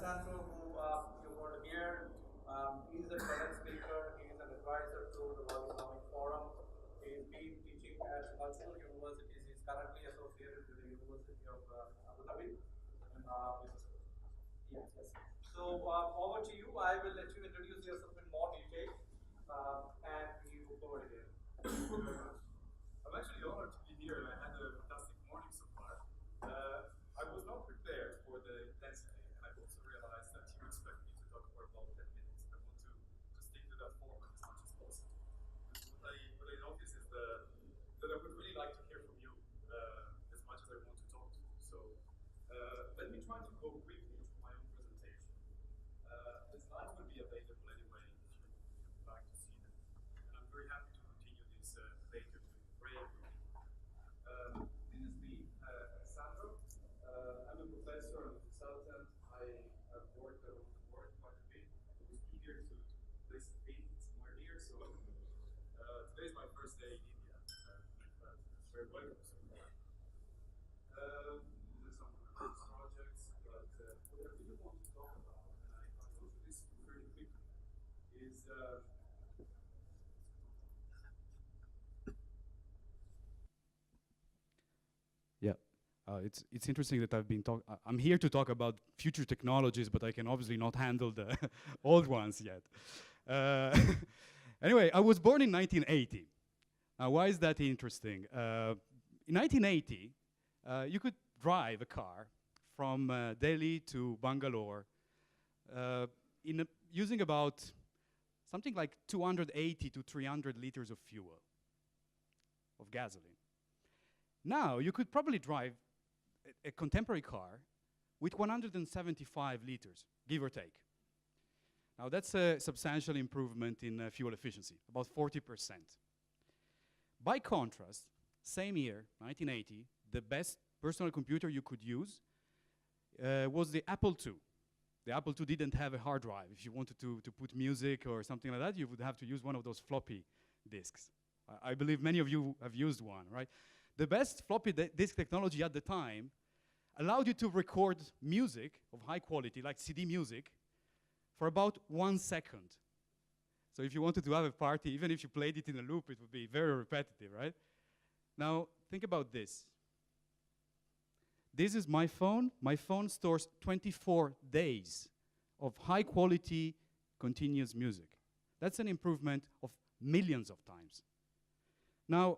Alessandro, who you heard here. He is a TEDx speaker. He is an advisor to the World Economic Forum. He's been teaching at multiple universities. He's currently associated with the University of Abu Dhabi. Business School. Yes, yes. So over to you. I will let you introduce yourself in more detail, and we move forward again. Thank you very much. I'm actually honored to be here, and I had a fantastic morning so far. I was not prepared for the intensity, and I've also realized that you expect me to talk for about 10 minutes. I want to stick to that format as much as possible. What I notice is that I would really like to hear from you as much as I want to talk to you. So let me try to go quickly through my own presentation. The slides will be available anyway if you would like to see them. And I'm very happy to continue this later during the break. This is me, Alessandro. I'm a professor and a consultant. I have worked around the world quite a bit. I was eager to place a pin somewhere here, so today is my first day in India. It's very welcome so far. These are some of my projects, but what I really want to talk about, and I'll go through this very quickly, is Yeah. It's interesting that I'm here to talk about future technologies, but I can obviously not handle the old ones yet. Uh, anyway, I was born in 1980. Now, why is that interesting? In 1980, you could drive a car from Delhi to Bangalore using about something like 280 to 300 liters of fuel, of gasoline. Now, you could probably drive a contemporary car with 175 liters, give or take. Now, that's a substantial improvement in fuel efficiency, about 40%. By contrast, same year, 1980, the best personal computer you could use was the Apple II. The Apple II didn't have a hard drive. If you wanted to put music or something like that, you would have to use one of those floppy disks. I believe many of you have used one, right? The best floppy disk technology at the time allowed you to record music of high quality, like CD music, for about 1 second. So if you wanted to have a party, even if you played it in a loop, it would be very repetitive, right? Now, think about this. This is my phone. My phone stores 24 days of high quality, continuous music. That's an improvement of millions of times. Now,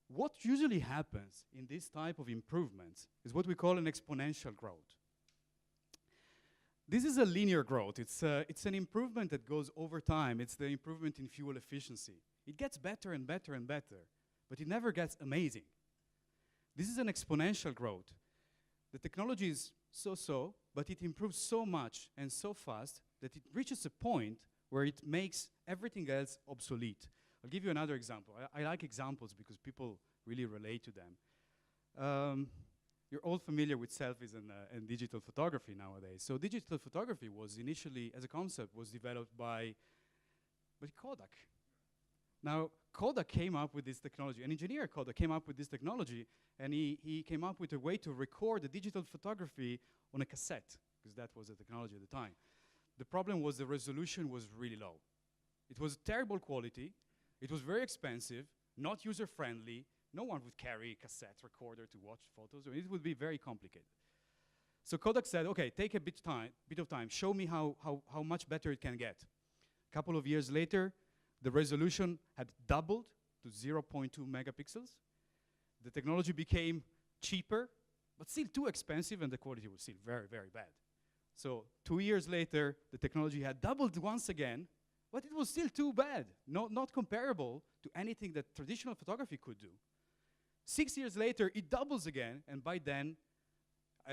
what usually happens in this type of improvements is what we call an exponential growth. This is a linear growth. It's an improvement that goes over time. It's the improvement in fuel efficiency. It gets better and better and better, but it never gets amazing. This is an exponential growth. The technology is so-so, but it improves so much and so fast that it reaches a point where it makes everything else obsolete. I'll give you another example. I like examples because people really relate to them. You're all familiar with selfies and digital photography nowadays. So digital photography was initially, as a concept, was developed by Kodak. Now, Kodak came up with this technology. An engineer at Kodak came up with this technology, and he came up with a way to record the digital photography on a cassette, because that was the technology at the time. The problem was the resolution was really low. It was terrible quality. It was very expensive, not user-friendly. No one would carry a cassette recorder to watch photos. It would be very complicated. So Kodak said, okay, take a bit of time. Show me how much better it can get. A couple of years later, the resolution had doubled to 0.2 megapixels. The technology became cheaper, but still too expensive, and the quality was still very, very bad. So 2 years later, the technology had doubled once again, but it was still too bad, not comparable to anything that traditional photography could do. 6 years later, it doubles again, and by then,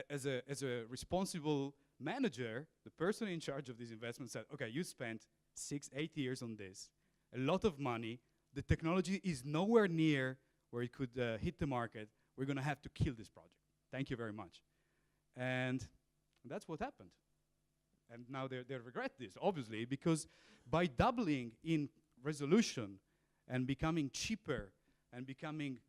as a responsible manager, the person in charge of this investment said, okay, you spent 8 years on this, a lot of money, the technology is nowhere near where it could hit the market, we're gonna have to kill this project. Thank you very much. And that's what happened. And now they regret this, obviously, because by doubling in resolution and becoming cheaper and becoming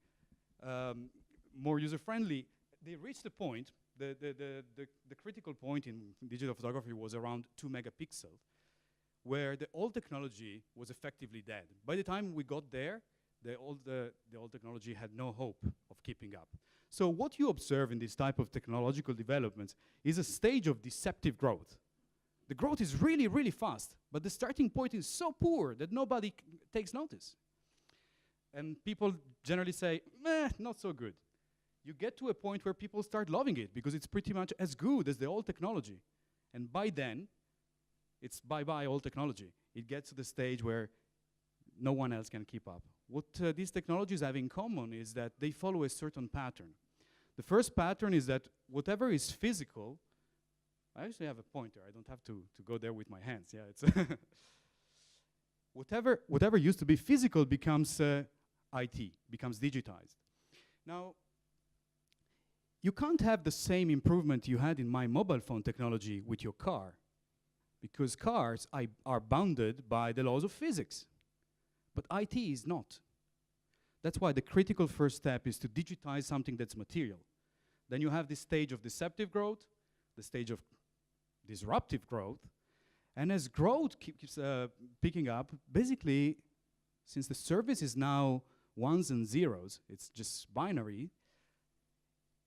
more user-friendly, they reached a point the critical point in digital photography was around 2 megapixels, where the old technology was effectively dead. By the time we got there, the old technology had no hope of keeping up. So what you observe in this type of technological developments is a stage of deceptive growth. The growth is really, really fast, but the starting point is so poor that nobody takes notice. And people generally say, meh, not so good. You get to a point where people start loving it because it's pretty much as good as the old technology. And by then, it's bye-bye old technology. It gets to the stage where no one else can keep up. What these technologies have in common is that they follow a certain pattern. The first pattern is that whatever is physical, I actually have a pointer. I don't have to go there with my hands. Yeah, it's whatever used to be physical becomes IT, becomes digitized. Now, you can't have the same improvement you had in my mobile phone technology with your car, because cars are bounded by the laws of physics, but IT is not. That's why the critical first step is to digitize something that's material. Then you have this stage of deceptive growth, the stage of disruptive growth, and as growth keeps picking up, basically, since the service is now ones and zeros, it's just binary,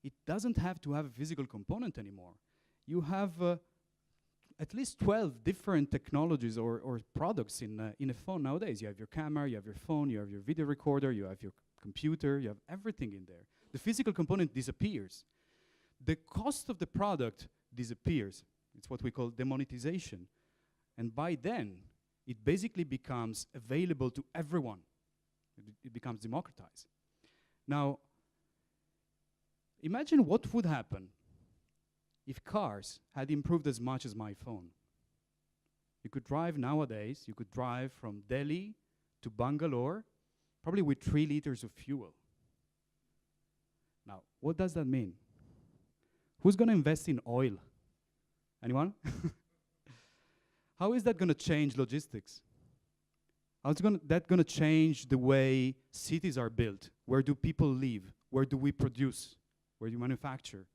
it doesn't have to have a physical component anymore. You have at least 12 different technologies or products in a phone nowadays. You have your camera, you have your phone, you have your video recorder, you have your computer, you have everything in there. The physical component disappears. The cost of the product disappears. It's what we call demonetization. And by then, it basically becomes available to everyone. It becomes democratized. Now, imagine what would happen if cars had improved as much as my phone. You could drive nowadays, you could drive from Delhi to Bangalore, probably with 3 liters of fuel. Now, what does that mean? Who's going to invest in oil? Anyone? How is that going to change logistics? How is that going to change the way cities are built? Where do people live? Where do we produce? Where do you manufacture?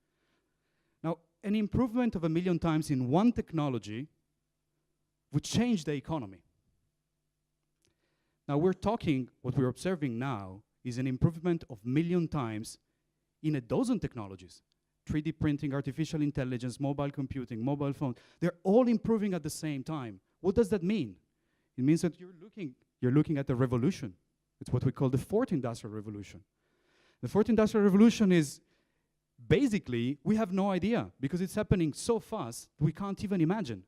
Now, an improvement of 1 million times in one technology would change the economy. Now, what we're observing now is an improvement of 1 million times in a dozen technologies. 3D printing, artificial intelligence, mobile computing, mobile phone, they're all improving at the same time. What does that mean? It means that you're looking at a revolution. It's what we call the 4th industrial revolution. The 4th industrial revolution is basically, we have no idea because it's happening so fast we can't even imagine.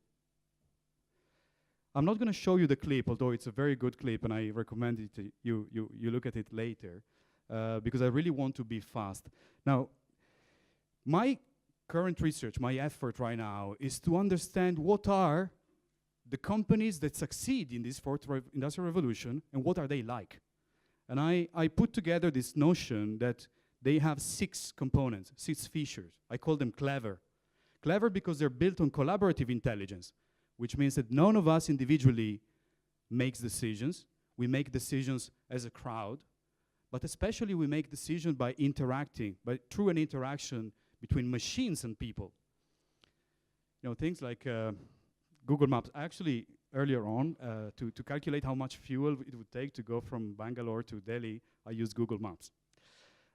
I'm not going to show you the clip, although it's a very good clip and I recommend it to you look at it later because I really want to be fast. Now, my current research, my effort right now is to understand what are the companies that succeed in this 4th industrial revolution and what are they like. And I put together this notion that they have 6 components, 6 features. I call them clever. Clever because they're built on collaborative intelligence, which means that none of us individually makes decisions. We make decisions as a crowd, but especially we make decisions by interacting, through an interaction between machines and people. You know, things like Google Maps. Actually, earlier on, to calculate how much fuel it would take to go from Bangalore to Delhi, I used Google Maps.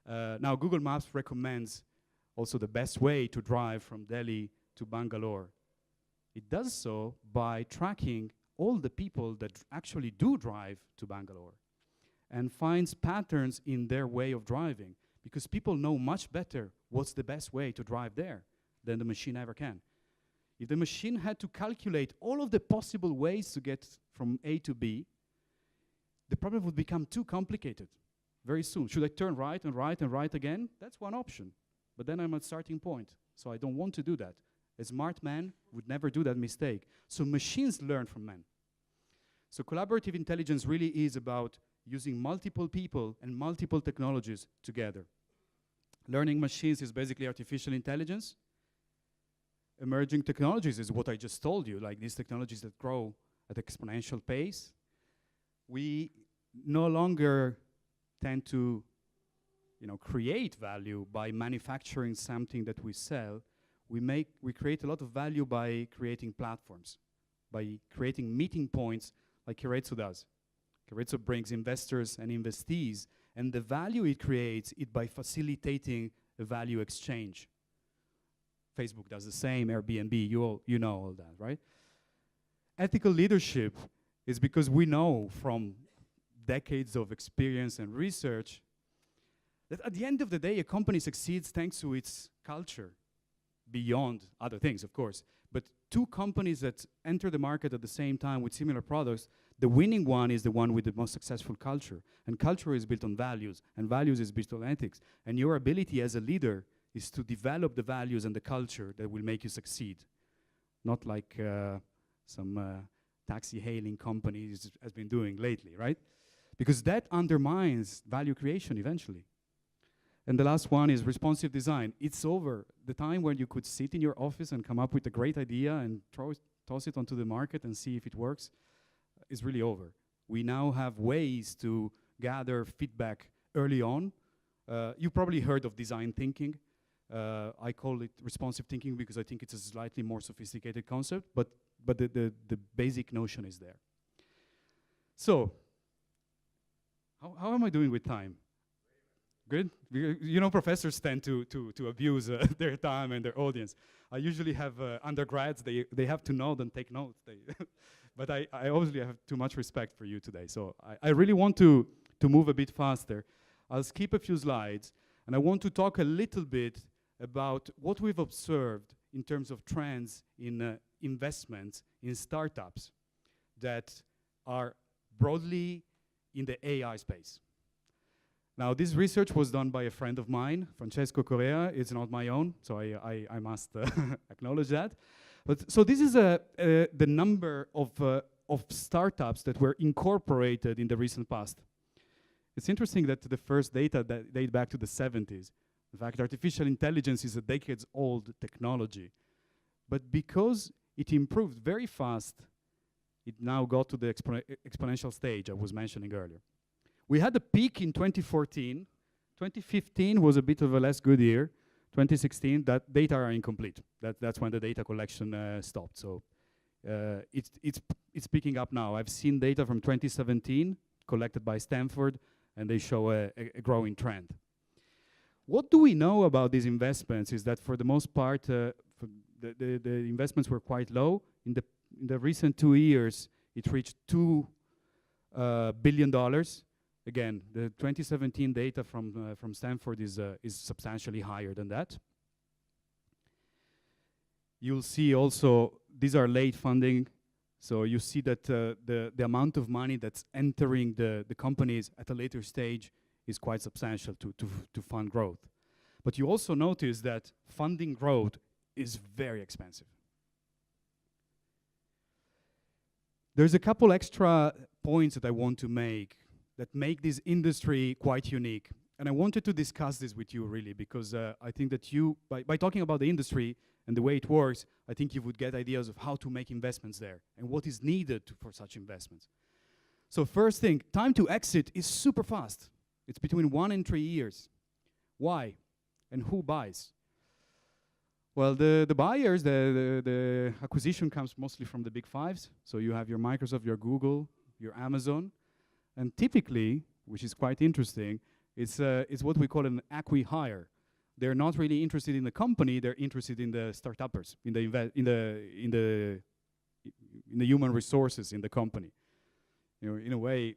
Now, Google Maps recommends also the best way to drive from Delhi to Bangalore. It does so by tracking all the people that actually do drive to Bangalore and finds patterns in their way of driving, because people know much better what's the best way to drive there than the machine ever can. If the machine had to calculate all of the possible ways to get from A to B, the problem would become too complicated very soon. Should I turn right and right and right again? That's one option. But then I'm at starting point, so I don't want to do that. A smart man would never do that mistake. So machines learn from men. So collaborative intelligence really is about using multiple people and multiple technologies together. Learning machines is basically artificial intelligence. Emerging technologies is what I just told you, like these technologies that grow at exponential pace. We no longer tend to create value by manufacturing something that we sell, we create a lot of value by creating platforms, by creating meeting points like Keiretsu does. Keiretsu brings investors and investees, and the value it creates it by facilitating a value exchange. Facebook does the same, Airbnb, you know all that, right? Ethical leadership is because we know from decades of experience and research that at the end of the day, a company succeeds thanks to its culture, beyond other things, of course. But two companies that enter the market at the same time with similar products, the winning one is the one with the most successful culture. And culture is built on values, and values is built on ethics. And your ability as a leader is to develop the values and the culture that will make you succeed. Not like some taxi hailing companies has been doing lately, right? Because that undermines value creation eventually. And the last one is responsive design. It's over. The time when you could sit in your office and come up with a great idea and toss it onto the market and see if it works is really over. We now have ways to gather feedback early on. You probably heard of design thinking. I call it responsive thinking because I think it's a slightly more sophisticated concept, but the basic notion is there. So, how am I doing with time? Good? Professors tend to abuse their time and their audience. I usually have undergrads, they have to nod and take notes. But I obviously have too much respect for you today, so I really want to move a bit faster. I'll skip a few slides, and I want to talk a little bit about what we've observed in terms of trends in investments in startups that are broadly in the AI space. Now, this research was done by a friend of mine, Francesco Correa. It's not my own, so I must acknowledge that. But so this is the number of startups that were incorporated in the recent past. It's interesting that the first data that date back to the 70s. In fact, artificial intelligence is a decades-old technology. But because it improved very fast, it now got to the exponential stage I was mentioning earlier. We had a peak in 2014. 2015 was a bit of a less good year. 2016, that data are incomplete. That's when the data collection stopped. So it's picking up now. I've seen data from 2017 collected by Stanford, and they show a growing trend. What do we know about these investments is that for the most part, the investments were quite low. In the recent 2 years, it reached $2 billion. Again, the 2017 data from Stanford is substantially higher than that. You'll see also, these are late funding, so you see that the amount of money that's entering the companies at a later stage is quite substantial to fund growth. But you also notice that funding growth is very expensive. There's a couple extra points that I want to make that make this industry quite unique. And I wanted to discuss this with you really because I think that you, by talking about the industry and the way it works, I think you would get ideas of how to make investments there and what is needed for such investments. So first thing, time to exit is super fast. It's between 1 and 3 years. Why? And who buys? Well, the buyers, the acquisition comes mostly from the big fives. So you have your Microsoft, your Google, your Amazon. And typically, which is quite interesting, it's what we call an acqui-hire. They're not really interested in the company; they're interested in the startuppers, in the human resources in the company. In a way,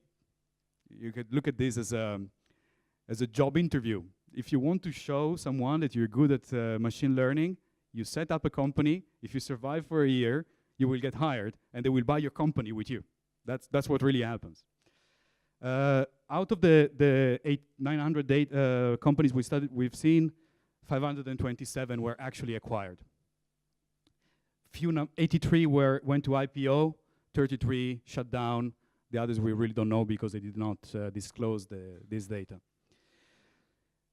you could look at this as a job interview. If you want to show someone that you're good at machine learning, you set up a company. If you survive for a year, you will get hired, and they will buy your company with you. That's what really happens. Out of the 900 companies we studied, we've seen 527 were actually acquired. 83 went to IPO, 33 shut down. The others we really don't know because they did not disclose this data.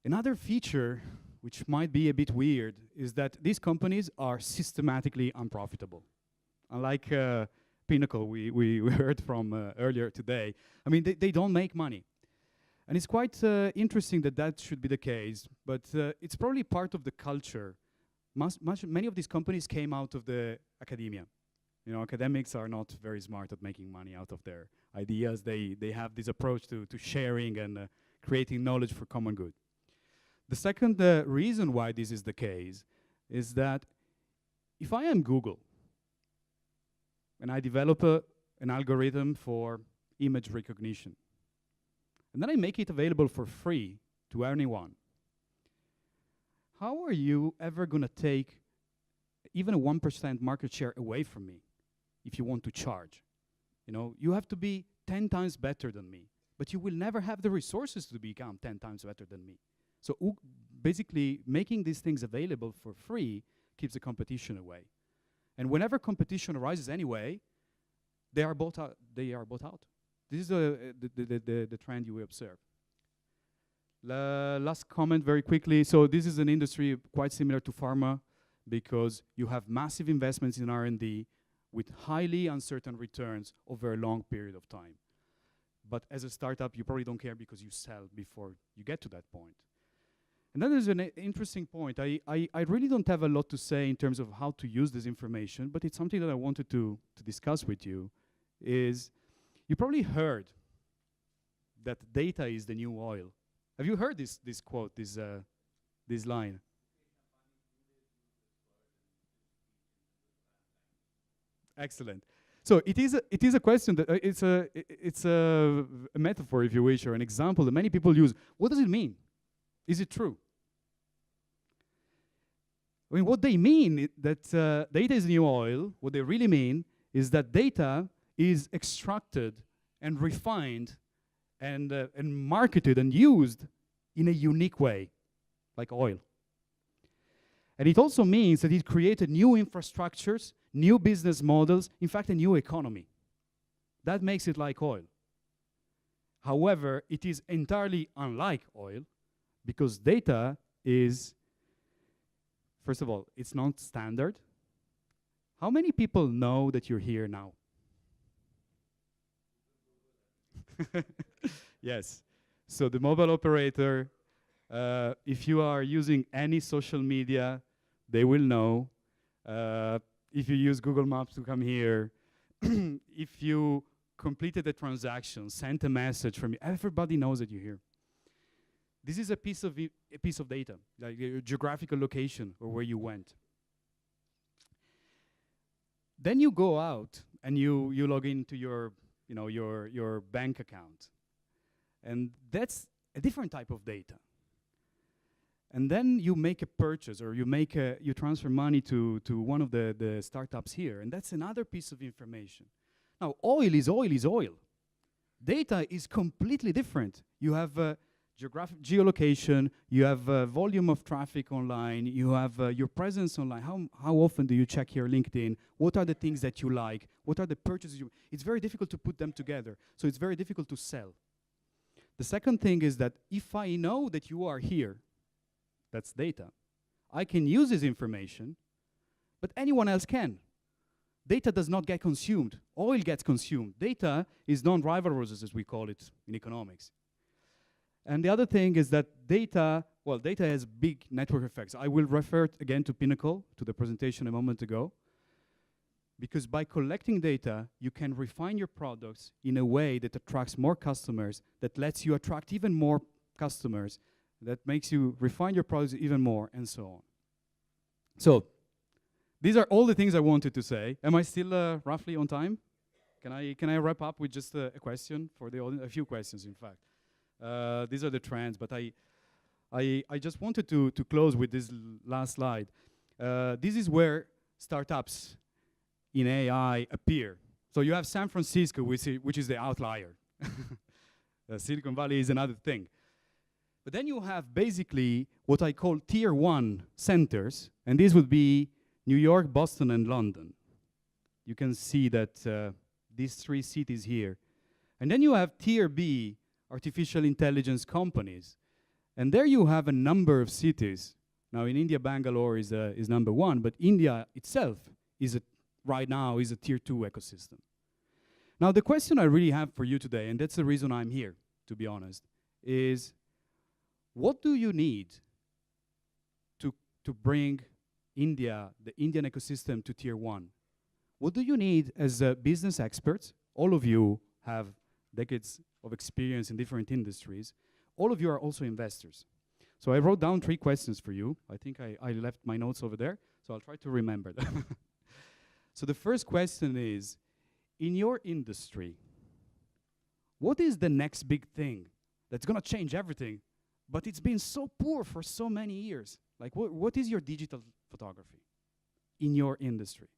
Another feature, which might be a bit weird, is that these companies are systematically unprofitable. Unlike Pinnacle we heard from earlier today. I mean, they don't make money. And it's quite interesting that that should be the case, but it's probably part of the culture. Many of these companies came out of the academia. You know, academics are not very smart at making money out of their ideas. They have this approach to sharing and creating knowledge for common good. The second reason why this is the case is that if I am Google and I develop an algorithm for image recognition, and then I make it available for free to anyone, how are you ever going to take even a 1% market share away from me if you want to charge? You know, you have to be 10 times better than me, but you will never have the resources to become 10 times better than me. So basically, making these things available for free keeps the competition away. And whenever competition arises anyway, they are bought out. This is the trend you will observe. Last comment very quickly. So this is an industry quite similar to pharma because you have massive investments in R&D with highly uncertain returns over a long period of time. But as a startup, you probably don't care because you sell before you get to that point. And then there's an interesting point. I really don't have a lot to say in terms of how to use this information, but it's something that I wanted to discuss with you, is you probably heard that data is the new oil. Have you heard this quote, this line? Excellent. So it is a question that it's a metaphor, if you wish, or an example that many people use. What does it mean? Is it true? I mean, what they mean that data is new oil, what they really mean is that data is extracted and refined and marketed and used in a unique way, like oil. And it also means that it created new infrastructures, new business models, in fact, a new economy. That makes it like oil. However, it is entirely unlike oil, because data is, first of all, it's not standard. How many people know that you're here now? Yes. So the mobile operator, if you are using any social media, they will know. If you use Google Maps to come here, if you completed a transaction, sent a message from you, everybody knows that you're here. This is a piece of data, like your geographical location or where you went. Then you go out and you log into your bank account, and that's a different type of data. And then you make a purchase, or you transfer money to one of the startups here, and that's another piece of information. Now, oil is oil. Data is completely different. You have geolocation, you have volume of traffic online, you have your presence online. How often do you check your LinkedIn? What are the things that you like? What are the purchases you... It's very difficult to put them together, so it's very difficult to sell. The second thing is that if I know that you are here, that's data, I can use this information, but anyone else can. Data does not get consumed. Oil gets consumed. Data is non-rivalrous, as we call it in economics. And the other thing is that data has big network effects. I will refer again to Pinnacle, to the presentation a moment ago, because by collecting data, you can refine your products in a way that attracts more customers, that lets you attract even more customers, that makes you refine your products even more, and so on. So, these are all the things I wanted to say. Am I still roughly on time? Can I wrap up with just a question for the audience? A few questions, in fact. These are the trends, but I just wanted to close with this last slide. This is where startups in AI appear. So you have San Francisco, which is the outlier. Silicon Valley is another thing. But then you have basically what I call tier 1 centers, and these would be New York, Boston, and London. You can see that these 3 cities here. And then you have tier B, artificial intelligence companies. And there you have a number of cities. Now in India, Bangalore is number 1, but India itself right now is a tier 2 ecosystem. Now the question I really have for you today, and that's the reason I'm here, to be honest, is what do you need to bring India, the Indian ecosystem, to tier 1? What do you need as business experts? All of you have decades of experience in different industries. All of you are also investors. So I wrote down 3 questions for you. I think I left my notes over there, so I'll try to remember them. So the first question is, in your industry, what is the next big thing that's gonna change everything, but it's been so poor for so many years? Like, what is your digital photography in your industry?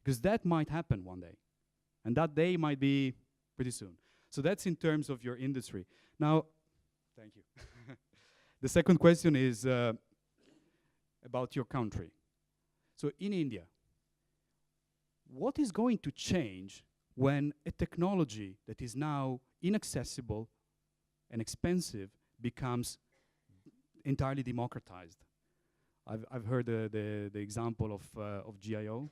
Because that might happen one day, and that day might be pretty soon. So that's in terms of your industry. Now, thank you. The second question is about your country. So in India, what is going to change when a technology that is now inaccessible and expensive becomes entirely democratized? I've heard the example of GIO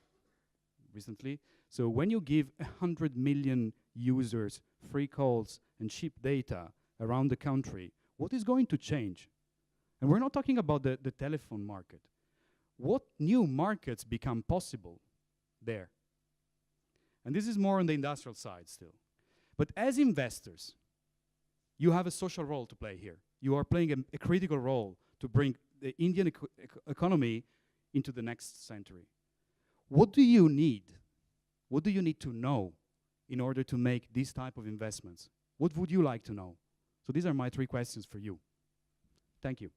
recently. So when you give 100 million users free calls and cheap data around the country, what is going to change? And we're not talking about the telephone market. What new markets become possible there? And this is more on the industrial side still. But as investors, you have a social role to play here. You are playing a critical role to bring the Indian economy into the next century. What do you need? What do you need to know in order to make these type of investments? What would you like to know? So these are my 3 questions for you. Thank you.